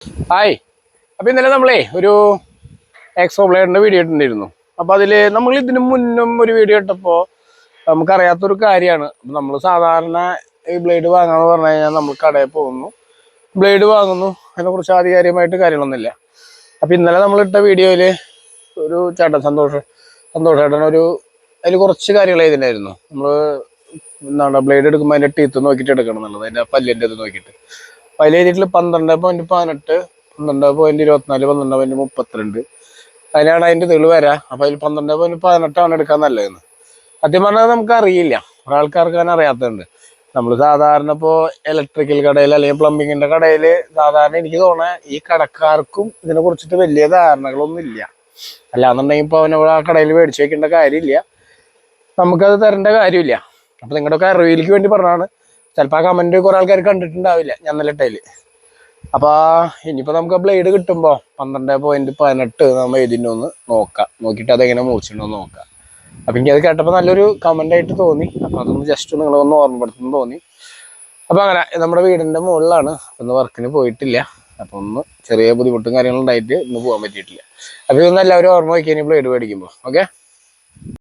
Hi. അപ്പോൾ ഇന്നലെ നമ്മളെ ഒരു എക്സോ ബ്ലേഡിൻ്റെ വീഡിയോ ഇട്ടിട്ടുണ്ടായിരുന്നു. അപ്പോൾ അതിൽ നമ്മൾ ഇതിന് മുന്നും ഒരു വീഡിയോ ഇട്ടപ്പോൾ നമുക്കറിയാത്തൊരു കാര്യമാണ്. നമ്മൾ സാധാരണ ഈ ബ്ലേഡ് വാങ്ങാമെന്ന് പറഞ്ഞു കഴിഞ്ഞാൽ നമ്മൾ കടയിൽ പോകുന്നു, ബ്ലേഡ് വാങ്ങുന്നു, അതിനെക്കുറിച്ച് ആധികാരികമായിട്ട് കാര്യങ്ങളൊന്നുമില്ല. അപ്പോൾ ഇന്നലെ നമ്മളിട്ട വീഡിയോയിൽ ഒരു ചേട്ടൻ സന്തോഷേട്ടൻ അതിൽ കുറച്ച് കാര്യങ്ങൾ എഴുതിയിട്ടുണ്ടായിരുന്നു. നമ്മൾ എന്താണ് ബ്ലേഡ് എടുക്കുമ്പോൾ അതിൻ്റെ ടീത്ത് നോക്കിയിട്ട് എടുക്കണം എന്നുള്ളത്, അതിൻ്റെ പല്ലിൻ്റെ ഇത് നോക്കിയിട്ട്. അപ്പോൾ അതിൽ എഴുതിയിട്ടുള്ള 12.18, 12.24, 12.32 അതിനാണ് അതിൻ്റെ തെളിവ് വരാം. അപ്പോൾ അതിൽ 12.18 എടുക്കാൻ നല്ലതെന്ന് സത്യം പറഞ്ഞാൽ നമുക്ക് അറിയില്ല. ഒരാൾക്കാർക്ക് തന്നെ അറിയാത്തതുണ്ട്. നമ്മൾ സാധാരണ ഇപ്പോൾ ഇലക്ട്രിക്കൽ കടയിൽ അല്ലെങ്കിൽ പ്ലംബിങ്ങിൻ്റെ കടയിൽ സാധാരണ എനിക്ക് തോന്നുന്നത് ഈ കടക്കാർക്കും ഇതിനെ കുറിച്ചിട്ട് വലിയ ധാരണകളൊന്നും ഇല്ല. അല്ലാന്നുണ്ടെങ്കിൽ ഇപ്പോൾ അവനവിടെ ആ കടയിൽ മേടിച്ച് വയ്ക്കേണ്ട കാര്യമില്ല, നമുക്കത് തരേണ്ട കാര്യമില്ല. അപ്പോൾ നിങ്ങളുടെയൊക്കെ അറിവിലേക്ക് വേണ്ടി പറഞ്ഞാണ്. ചിലപ്പോൾ ആ കമൻറ്റ് കുറേ ആൾക്കാർ കണ്ടിട്ടുണ്ടാവില്ല ഞാൻ നല്ല ഇട്ടതിൽ. അപ്പോൾ ഇനിയിപ്പോൾ നമുക്ക് ബ്ലേഡ് കിട്ടുമ്പോൾ 12.18 നമ്മൾ ഇതിൻ്റെ ഒന്ന് നോക്കിയിട്ട് അതെങ്ങനെ മുറിച്ചിട്ടുണ്ടോ നോക്കാം. അപ്പം എനിക്കത് കേട്ടപ്പോൾ നല്ലൊരു കമൻ്റായിട്ട് തോന്നി. അപ്പോൾ അതൊന്ന് ജസ്റ്റ് നിങ്ങളൊന്ന് ഓർമ്മപ്പെടുത്തുന്നു തോന്നി. അപ്പോൾ അങ്ങനെ നമ്മുടെ വീടിൻ്റെ മുകളിലാണ്, ഒന്ന് വർക്കിന് പോയിട്ടില്ല. അപ്പോൾ ഒന്ന് ചെറിയ ബുദ്ധിമുട്ടും കാര്യങ്ങളും ഉണ്ടായിട്ട് ഇന്ന് പോകാൻ പറ്റിയിട്ടില്ല. അപ്പോൾ ഇതൊന്നും എല്ലാവരും ഓർമ്മ വയ്ക്കുക ഇനി ബ്ലേഡ് മേടിക്കുമ്പോൾ. ഓക്കെ.